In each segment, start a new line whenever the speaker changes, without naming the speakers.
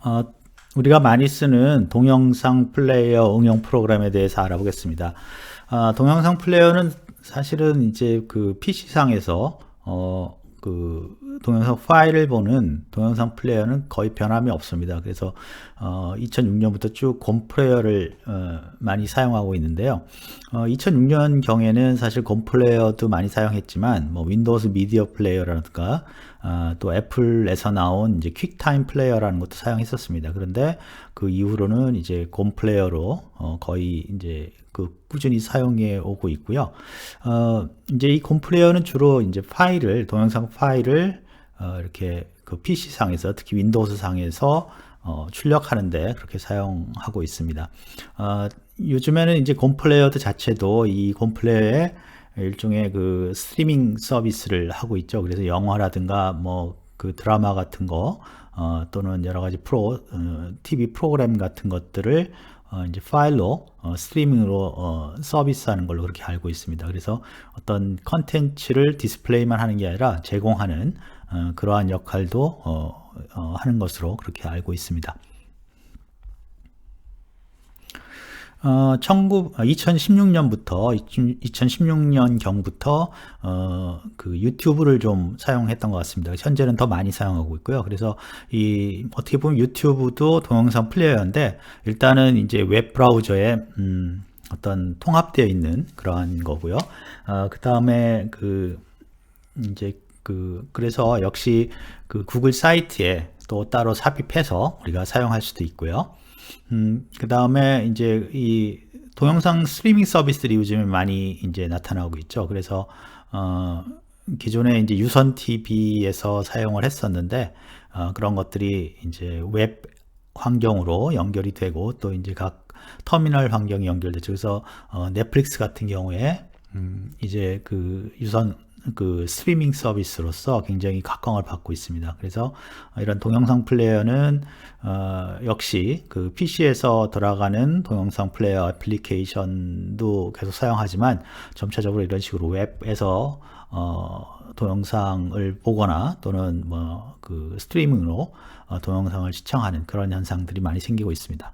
어, 우리가 많이 쓰는 동영상 플레이어 응용 프로그램에 대해서 알아보겠습니다. 동영상 플레이어는 사실은 이제 그 PC상에서 그 동영상 파일을 보는 동영상 플레이어는 거의 변함이 없습니다. 그래서 2006년부터 쭉 곰 플레이어를 많이 사용하고 있는데요. 2006년 경에는 사실 곰 플레이어도 많이 사용했지만 뭐 윈도우즈 미디어 플레이어라든가 또 애플에서 나온 이제 퀵타임 플레이어라는 것도 사용했었습니다. 그런데 그 이후로는 이제 곰 플레이어로 거의 이제 그 꾸준히 사용해 오고 있고요. 이제 이 곰 플레이어는 주로 이제 동영상 파일을 이렇게 그 PC 상에서, 특히 윈도우즈 상에서 출력하는데 그렇게 사용하고 있습니다. 요즘에는 이제 곰 플레이어드 자체도 이 곰 플레이어의 일종의 그 스트리밍 서비스를 하고 있죠. 그래서 영화라든가 뭐 그 드라마 같은 거 또는 여러 가지 TV 프로그램 같은 것들을 이제 파일로 스트리밍으로 서비스하는 걸로 그렇게 알고 있습니다. 그래서 어떤 컨텐츠를 디스플레이만 하는 게 아니라 제공하는 그러한 역할도 하는 것으로 그렇게 알고 있습니다. 2016년부터 2016년 경부터 그 유튜브를 좀 사용했던 것 같습니다. 현재는 더 많이 사용하고 있고요. 그래서 어떻게 보면 유튜브도 동영상 플레이어인데 일단은 이제 웹 브라우저에 어떤 통합되어 있는 그러한 거고요. 그 다음에 그래서 역시 그 구글 사이트에 또 따로 삽입해서 우리가 사용할 수도 있고요. 그 다음에 이제 이 동영상 스트리밍 서비스들이 요즘에 많이 이제 나타나고 있죠. 그래서 기존에 이제 유선 TV에서 사용을 했었는데 그런 것들이 이제 웹 환경으로 연결이 되고 또 이제 각 터미널 환경이 연결되죠. 그래서 넷플릭스 같은 경우에 이제 그 유선 그 스트리밍 서비스로서 굉장히 각광을 받고 있습니다. 그래서 이런 동영상 플레이어는 역시 그 PC에서 돌아가는 동영상 플레이어 애플리케이션도 계속 사용하지만 점차적으로 이런 식으로 웹에서 동영상을 보거나 또는 뭐 그 스트리밍으로 동영상을 시청하는 그런 현상들이 많이 생기고 있습니다.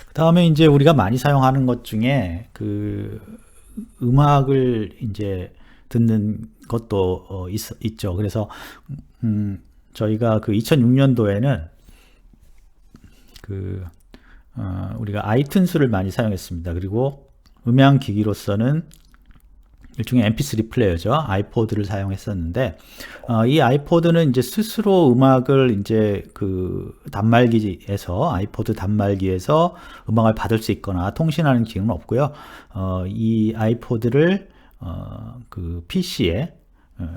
그 다음에 이제 우리가 많이 사용하는 것 중에 그 음악을 이제 듣는 것도 있죠. 그래서 저희가 그 2006년도에는 우리가 아이튠스를 많이 사용했습니다. 그리고 음향 기기로서는 일종의 MP3 플레이어죠. 아이포드를 사용했었는데 이 아이포드는 이제 스스로 음악을 이제 그 아이포드 단말기에서 음악을 받을 수 있거나 통신하는 기능은 없고요. 이 아이포드를 그 PC에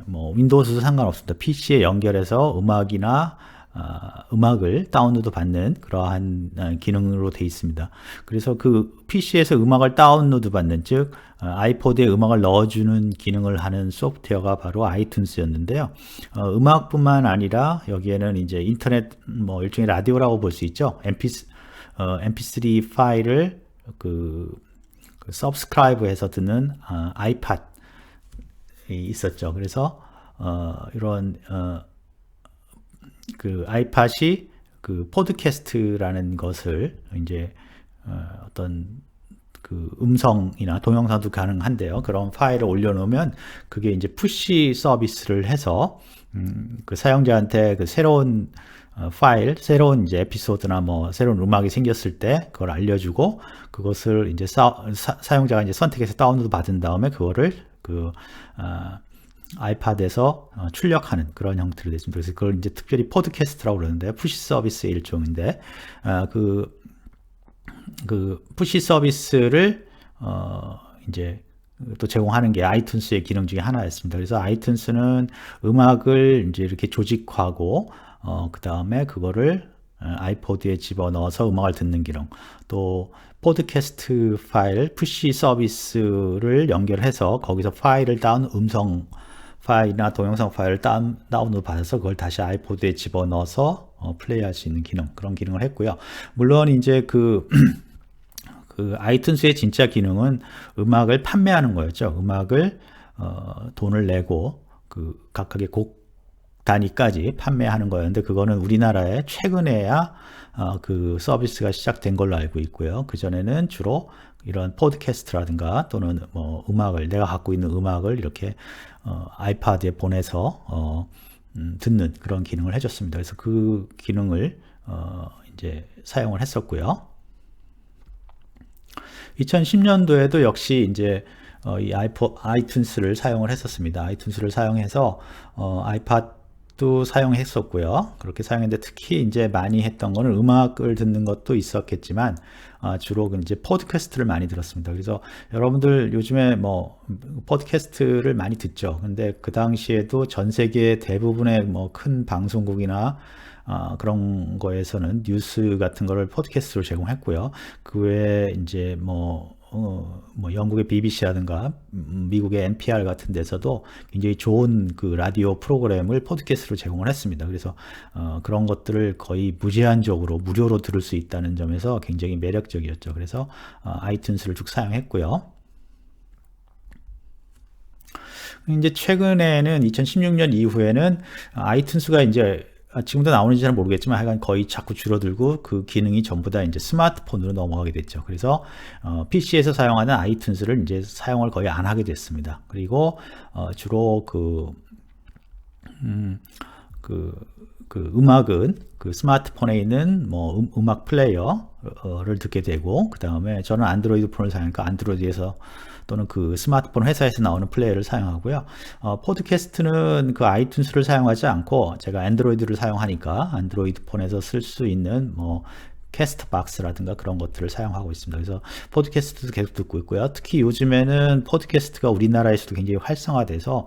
뭐 윈도우즈도 상관없습니다. PC에 연결해서 음악을 다운로드 받는 그러한 기능으로 되어 있습니다. 그래서 그 PC에서 음악을 다운로드 받는, 즉 아이포드에 음악을 넣어주는 기능을 하는 소프트웨어가 바로 아이튠스였는데요. 음악뿐만 아니라 여기에는 이제 인터넷 뭐 일종의 라디오라고 볼 수 있죠. MP3 파일을 그 서브스크라이브해서 듣는 아이팟이 있었죠. 그래서 이런 그 아이팟이 그 포드캐스트라는 것을 이제 어떤 그 음성이나 동영상도 가능한데요. 그런 파일을 올려놓으면 그게 이제 푸시 서비스를 해서 그 사용자한테 그 새로운 파일, 새로운 이제 에피소드나 뭐 새로운 음악이 생겼을 때 그걸 알려주고 그것을 이제 사용자가 이제 선택해서 다운로드 받은 다음에 그거를 아이팟에서 출력하는 그런 형태로 됐습니다. 그래서 그걸 이제 특별히 포드캐스트라고 그러는데 푸시 서비스의 일종인데 그 푸시 서비스를 이제 또 제공하는 게 아이튠스의 기능 중에 하나였습니다. 그래서 아이튠스는 음악을 이제 이렇게 조직하고 그 다음에 그거를 아이포드에 집어넣어서 음악을 듣는 기능, 또 포드캐스트 파일 푸시 서비스를 연결해서 거기서 음성 파일이나 동영상 파일을 다운로드 받아서 그걸 다시 아이포드에 집어넣어서 플레이할 수 있는 그런 기능을 했고요. 물론 이제 그 아이튠스의 진짜 기능은 음악을 판매하는 거였죠. 음악을 돈을 내고 그 각각의 단위까지 판매하는 거였는데 그거는 우리나라에 최근에야 그 서비스가 시작된 걸로 알고 있고요. 그전에는 주로 이런 팟캐스트라든가 또는 뭐 음악을 내가 갖고 있는 음악을 이렇게 아이팟에 보내서 듣는 그런 기능을 해줬습니다. 그래서 그 기능을 이제 사용을 했었고요. 2010년도에도 역시 이제 이 아이튠스를 사용을 했었습니다. 아이튠스를 사용해서 아이팟도 사용했었고요. 그렇게 사용했는데 특히 이제 많이 했던 거는 음악을 듣는 것도 있었겠지만 주로 이제 팟캐스트를 많이 들었습니다. 그래서 여러분들 요즘에 뭐 팟캐스트를 많이 듣죠. 근데 그 당시에도 전 세계 대부분의 뭐 큰 방송국이나 그런 거에서는 뉴스 같은 거를 팟캐스트로 제공했고요. 그 외에 이제 뭐 영국의 BBC라든가 미국의 NPR 같은 데서도 굉장히 좋은 그 라디오 프로그램을 팟캐스트로 제공을 했습니다. 그래서 그런 것들을 거의 무제한적으로 무료로 들을 수 있다는 점에서 굉장히 매력적이었죠. 그래서 아이튠스를 쭉 사용했고요. 이제 최근에는 2016년 이후에는 아이튠스가 이제 지금도 나오는지 잘 모르겠지만 하여간 거의 자꾸 줄어들고 그 기능이 전부 다 이제 스마트폰으로 넘어가게 됐죠. 그래서 PC에서 사용하는 아이튠스를 이제 사용을 거의 안 하게 됐습니다. 그리고 주로 음악은 그 스마트폰에 있는 뭐 음악 플레이어를 듣게 되고, 그 다음에 저는 안드로이드 폰을 사용하니까 안드로이드에서 또는 그 스마트폰 회사에서 나오는 플레이어를 사용하고요. 팟캐스트는 그 아이튠스를 사용하지 않고 제가 안드로이드를 사용하니까 안드로이드 폰에서 쓸 수 있는 뭐 캐스트박스라든가 그런 것들을 사용하고 있습니다. 그래서 팟캐스트도 계속 듣고 있고요. 특히 요즘에는 팟캐스트가 우리나라에서도 굉장히 활성화돼서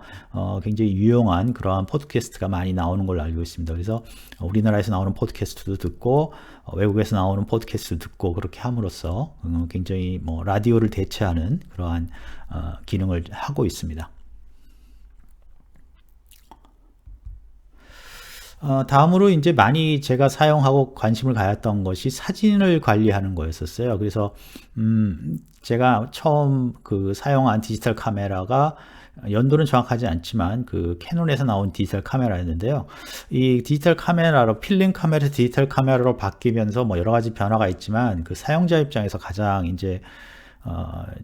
굉장히 유용한 그러한 팟캐스트가 많이 나오는 걸로 알고 있습니다. 그래서 우리나라에서 나오는 팟캐스트도 듣고 외국에서 나오는 팟캐스트도 듣고 그렇게 함으로써 굉장히 뭐 라디오를 대체하는 그러한 기능을 하고 있습니다. 다음으로 이제 많이 제가 사용하고 관심을 가졌던 것이 사진을 관리하는 거였었어요. 그래서 제가 처음 그 사용한 디지털 카메라가 연도는 정확하지 않지만 그 캐논에서 나온 디지털 카메라였는데요. 이 디지털 카메라로 필름 카메라에서 디지털 카메라로 바뀌면서 뭐 여러 가지 변화가 있지만 그 사용자 입장에서 가장 이제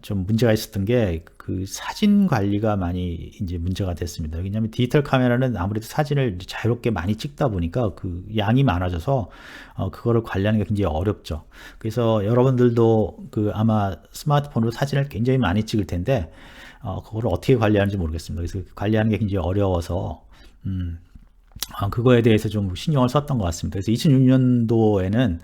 좀 문제가 있었던 게 그 사진 관리가 많이 이제 문제가 됐습니다. 왜냐하면 디지털 카메라는 아무래도 사진을 자유롭게 많이 찍다 보니까 그 양이 많아져서 그거를 관리하는 게 굉장히 어렵죠. 그래서 여러분들도 그 아마 스마트폰으로 사진을 굉장히 많이 찍을 텐데 그거를 어떻게 관리하는지 모르겠습니다. 그래서 관리하는 게 굉장히 어려워서 그거에 대해서 좀 신경을 썼던 것 같습니다. 그래서 2006년도에는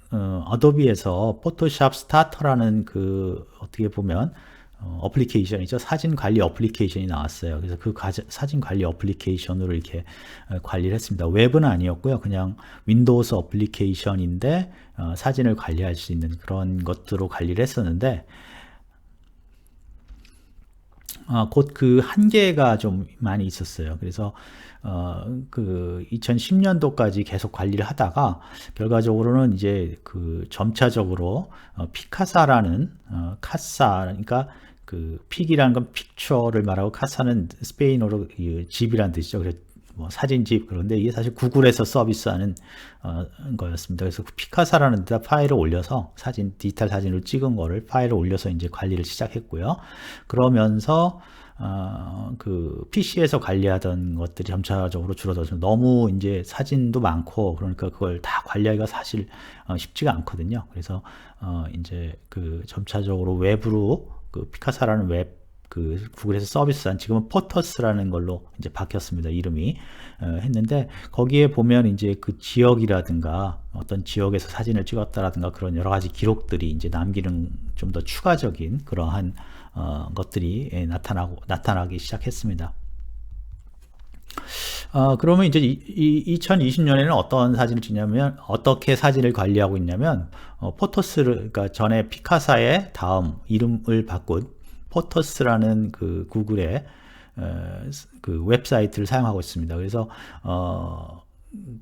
어도비에서 포토샵 스타터라는 그 어떻게 보면 어플리케이션이죠. 사진 관리 어플리케이션이 나왔어요. 그래서 그 사진 관리 어플리케이션으로 이렇게 관리를 했습니다. 웹은 아니었고요. 그냥 윈도우스 어플리케이션인데 사진을 관리할 수 있는 그런 것들로 관리를 했었는데 곧 그 한계가 좀 많이 있었어요. 그래서 그 2010년도까지 계속 관리를 하다가 결과적으로는 이제 그 점차적으로 피카사라는 카사, 그러니까 그 픽이라는 건 픽처를 말하고 카사는 스페인어로 집이란 뜻이죠. 그래서 뭐 사진집, 그런데 이게 사실 구글에서 서비스하는 거였습니다. 그래서 그 피카사라는 데다 파일을 올려서 디지털 사진을 찍은 거를 파일을 올려서 이제 관리를 시작했고요. 그러면서 그 PC에서 관리하던 것들이 점차적으로 줄어들어서 너무 이제 사진도 많고 그러니까 그걸 다 관리하기가 사실 쉽지가 않거든요. 그래서 이제 그 점차적으로 웹으로 그 피카사라는 그 구글에서 서비스한 지금은 포터스라는 걸로 이제 바뀌었습니다. 이름이 했는데 거기에 보면 이제 그 지역이라든가 어떤 지역에서 사진을 찍었다라든가 그런 여러 가지 기록들이 이제 남기는 좀 더 추가적인 그러한 것들이 나타나기 시작했습니다. 그러면 이제 2020년에는 어떤 사진을 찍냐면 어떻게 사진을 관리하고 있냐면 포토스를 그러니까 전에 피카사의 다음 이름을 바꾼 포토스라는 그 구글의 그 웹사이트를 사용하고 있습니다. 그래서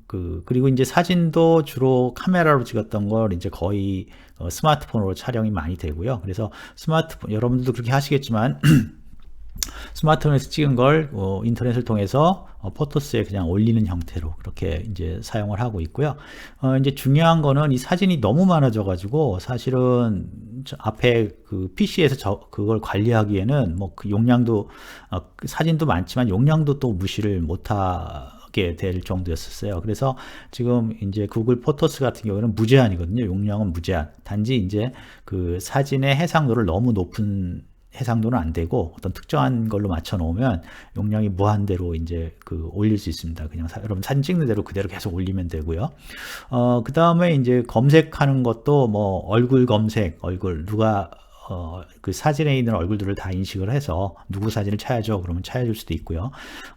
그리고 이제 사진도 주로 카메라로 찍었던 걸 이제 거의 스마트폰으로 촬영이 많이 되고요. 그래서 여러분들도 그렇게 하시겠지만 스마트폰에서 찍은 걸 인터넷을 통해서 포토스에 그냥 올리는 형태로 그렇게 이제 사용을 하고 있고요. 이제 중요한 거는 이 사진이 너무 많아져 가지고 사실은 앞에 그 PC에서 그걸 관리하기에는 뭐 그 용량도 그 사진도 많지만 용량도 또 무시를 못하게 될 정도였었어요. 그래서 지금 이제 구글 포토스 같은 경우는 무제한이거든요. 용량은 무제한. 단지 이제 그 사진의 해상도를 너무 높은 해상도는 안 되고 어떤 특정한 걸로 맞춰 놓으면 용량이 무한대로 이제 그 올릴 수 있습니다. 그냥 여러분 사진 찍는 대로 그대로 계속 올리면 되고요. 그 다음에 이제 검색하는 것도 뭐 얼굴 검색, 얼굴 누가 그 사진에 있는 얼굴들을 다 인식을 해서 누구 사진을 찾아줘 그러면 찾아줄 수도 있고요.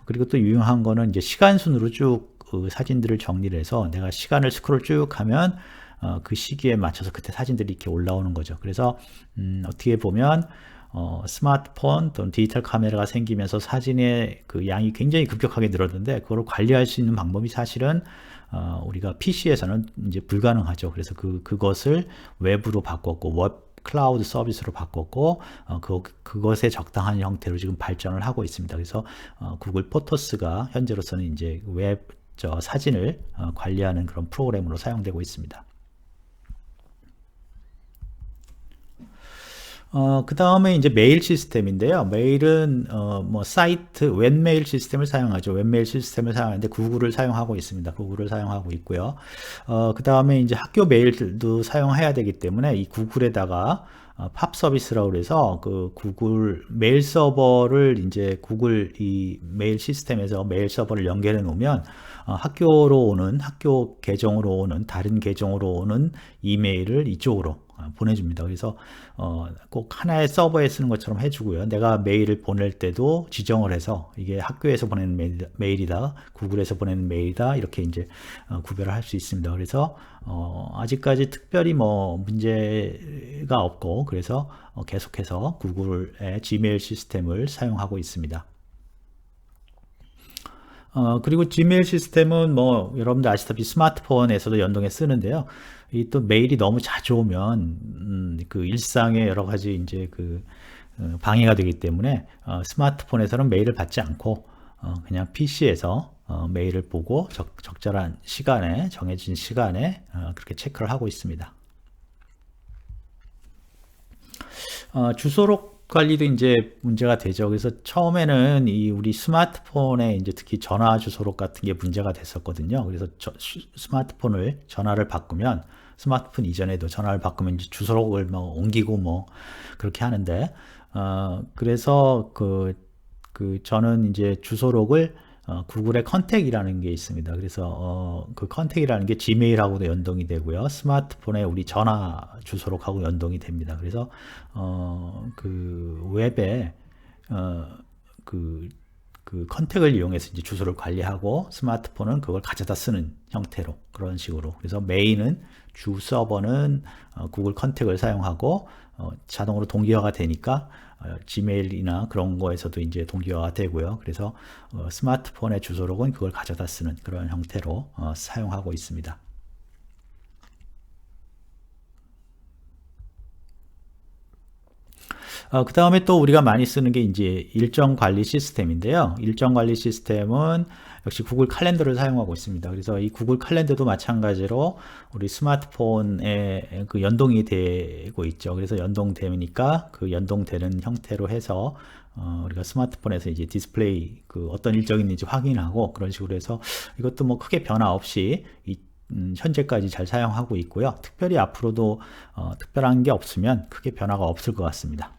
그리고 또 유용한 거는 이제 시간 순으로 쭉 그 사진들을 정리를 해서 내가 시간을 스크롤 쭉 하면 그 시기에 맞춰서 그때 사진들이 이렇게 올라오는 거죠. 그래서 어떻게 보면 스마트폰 또는 디지털 카메라가 생기면서 사진의 그 양이 굉장히 급격하게 늘었는데 그걸 관리할 수 있는 방법이 사실은 우리가 PC에서는 이제 불가능하죠. 그래서 그것을 웹으로 바꿨고 웹 클라우드 서비스로 바꿨고 그것에 적당한 형태로 지금 발전을 하고 있습니다. 그래서 구글 포토스가 현재로서는 이제 웹 사진을 관리하는 그런 프로그램으로 사용되고 있습니다. 그 다음에 이제 메일 시스템인데요. 메일은 뭐 사이트 웹메일 시스템을 사용하죠. 웹메일 시스템을 사용하는데 구글을 사용하고 있습니다. 구글을 사용하고 있고요. 그 다음에 이제 학교 메일도 사용해야 되기 때문에 이 구글에다가 팝 서비스라고 그래서 그 구글 메일 서버를 이제 구글 이 메일 시스템에서 메일 서버를 연결해 놓으면 학교로 오는 학교 계정으로 오는 다른 계정으로 오는 이메일을 이쪽으로 보내줍니다. 그래서 꼭 하나의 서버에 쓰는 것처럼 해주고요. 내가 메일을 보낼 때도 지정을 해서 이게 학교에서 보내는 메일이다, 구글에서 보내는 메일이다 이렇게 이제 구별을 할 수 있습니다. 그래서 아직까지 특별히 뭐 문제가 없고 그래서 계속해서 구글의 지메일 시스템을 사용하고 있습니다. 그리고 지메일 시스템은 뭐 여러분들 아시다시피 스마트폰에서도 연동해 쓰는데요. 이 또 메일이 너무 자주 오면 그 일상에 여러 가지 이제 그 방해가 되기 때문에 스마트폰에서는 메일을 받지 않고 그냥 PC에서 메일을 보고 적절한 시간에 정해진 시간에 그렇게 체크를 하고 있습니다. 주소록 관리도 이제 문제가 되죠. 그래서 처음에는 우리 스마트폰에 이제 특히 전화 주소록 같은 게 문제가 됐었거든요. 그래서 스마트폰을 전화를 바꾸면 스마트폰 이전에도 전화를 바꾸면 이제 주소록을 뭐 옮기고 뭐 그렇게 하는데 그래서 저는 이제 주소록을 구글의 컨택이라는 게 있습니다. 그래서 그 컨택이라는 게 지메일하고도 연동이 되고요. 스마트폰에 우리 전화 주소록하고 연동이 됩니다. 그래서 그 웹에 그 컨택을 이용해서 이제 주소를 관리하고 스마트폰은 그걸 가져다 쓰는 형태로 그런 식으로. 그래서 메인은 주 서버는 구글 컨택을 사용하고 자동으로 동기화가 되니까 지메일이나 그런 거에서도 이제 동기화가 되고요. 그래서 스마트폰의 주소록은 그걸 가져다 쓰는 그런 형태로 사용하고 있습니다. 그 다음에 또 우리가 많이 쓰는 게 이제 일정 관리 시스템인데요. 일정 관리 시스템은 역시 구글 칼렌더를 사용하고 있습니다. 그래서 이 구글 칼렌더도 마찬가지로 우리 스마트폰에 그 연동이 되고 있죠. 그래서 연동되니까 그 연동되는 형태로 해서 우리가 스마트폰에서 이제 디스플레이 그 어떤 일정이 있는지 확인하고 그런 식으로 해서 이것도 뭐 크게 변화 없이 현재까지 잘 사용하고 있고요. 특별히 앞으로도 특별한 게 없으면 크게 변화가 없을 것 같습니다.